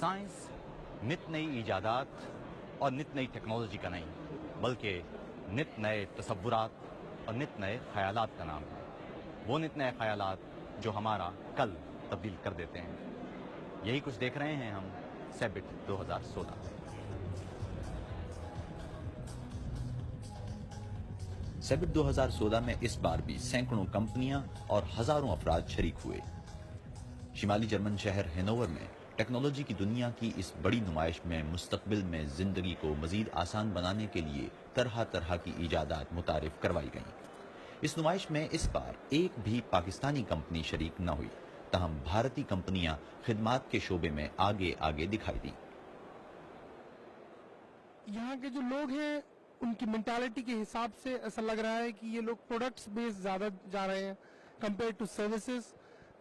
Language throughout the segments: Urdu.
سائنس نت نئی ایجادات اور نت نئی ٹیکنالوجی کا نہیں بلکہ نت نئے تصورات اور نت نئے خیالات کا نام ہے. وہ نت نئے خیالات جو ہمارا کل تبدیل کر دیتے ہیں. یہی کچھ دیکھ رہے ہیں ہم سیبٹ 2016 میں. سیبٹ 2016 میں اس بار بھی سینکڑوں کمپنیاں اور ہزاروں افراد شریک ہوئے. شمالی جرمن شہر ہینوور میں ٹیکنالوجی کی دنیا کی اس بڑی نمائش میں مستقبل میں زندگی کو مزید آسان بنانے کے لیے طرح طرح کی ایجادات متعارف کروائی گئیں. اس نمائش میں اس بار ایک بھی پاکستانی کمپنی شریک نہ ہوئی، تاہم بھارتی کمپنیاں خدمات کے شعبے میں آگے آگے دکھائی دیں. یہاں کے جو لوگ ہیں ان کی مینٹالٹی کے حساب سے ایسا لگ رہا ہے کہ یہ لوگ پروڈکٹس بیس زیادہ جا رہے ہیں compare to services,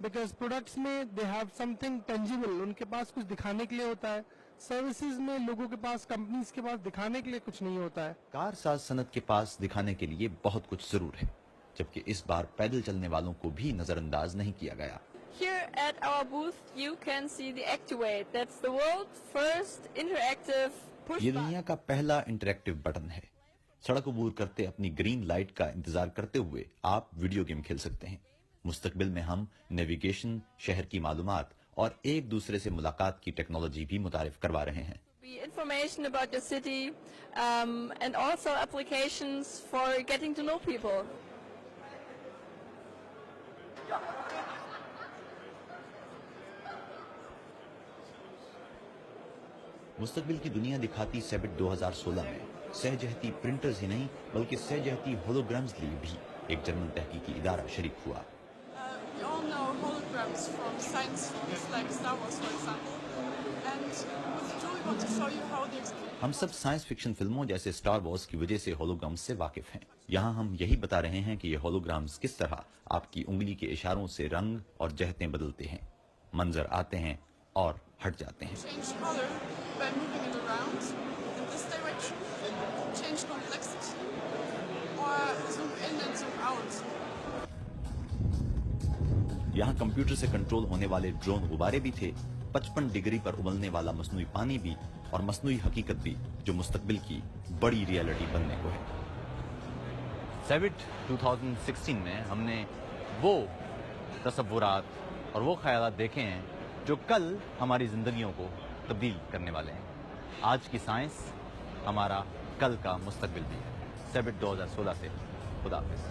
because products میں they have something tangible, ان کے پاس کچھ دکھانے کے لیے ہوتا ہے. سروسز میں لوگوں کے پاس، کمپنیز کے پاس دکھانے کے لیے کچھ نہیں ہوتا ہے. کار ساز صنعت کے پاس دکھانے کے لیے بہت کچھ ضرور ہے، جبکہ اس بار پیدل چلنے والوں کو بھی نظر انداز نہیں کیا گیا. Here at our booth, you can see the Actuate. That's the world's first interactive push یہ button. دنیا کا پہلا انٹریکٹیو بٹن ہے. سڑک عبور کرتے اپنی گرین لائٹ کا انتظار کرتے ہوئے آپ ویڈیو گیم کھیل سکتے ہیں. مستقبل میں ہم نیویگیشن، شہر کی معلومات اور ایک دوسرے سے ملاقات کی ٹیکنالوجی بھی متعارف کروا رہے ہیں. Be information about your city, and also applications for getting to know people. مستقبل کی دنیا دکھاتی سیبٹ 2016 میں سہ جہتی پرنٹرز ہی نہیں بلکہ سہ جہتی ہولوگرامز لیے بھی ایک جرمن تحقیقی ادارہ شریک ہوا. We all know holograms from science films like Star Wars, for example. And with Joe, we want to show you how they explain. ہم سب سائنس فکشن فلموں جیسے سٹار وارز کی وجہ سے ہولوگرامز سے واقف ہیں. یہاں ہم یہی بتا رہے ہیں کہ یہ ہولوگرامز کس طرح آپ کی انگلی کے اشاروں سے رنگ اور جہتیں بدلتے ہیں، منظر آتے ہیں اور ہٹ جاتے ہیں. Change color by moving it around in this direction, change complexity, or zoom in and zoom out. یہاں کمپیوٹر سے کنٹرول ہونے والے ڈرون غبارے بھی تھے، 55 ڈگری پر ابلنے والا مصنوعی پانی بھی، اور مصنوعی حقیقت بھی جو مستقبل کی بڑی ریالٹی بننے کو ہے. سیبٹ 2016 میں ہم نے وہ تصورات اور وہ خیالات دیکھے ہیں جو کل ہماری زندگیوں کو تبدیل کرنے والے ہیں. آج کی سائنس ہمارا کل کا مستقبل بھی ہے. سیبٹ 2016 سے خدا حافظ.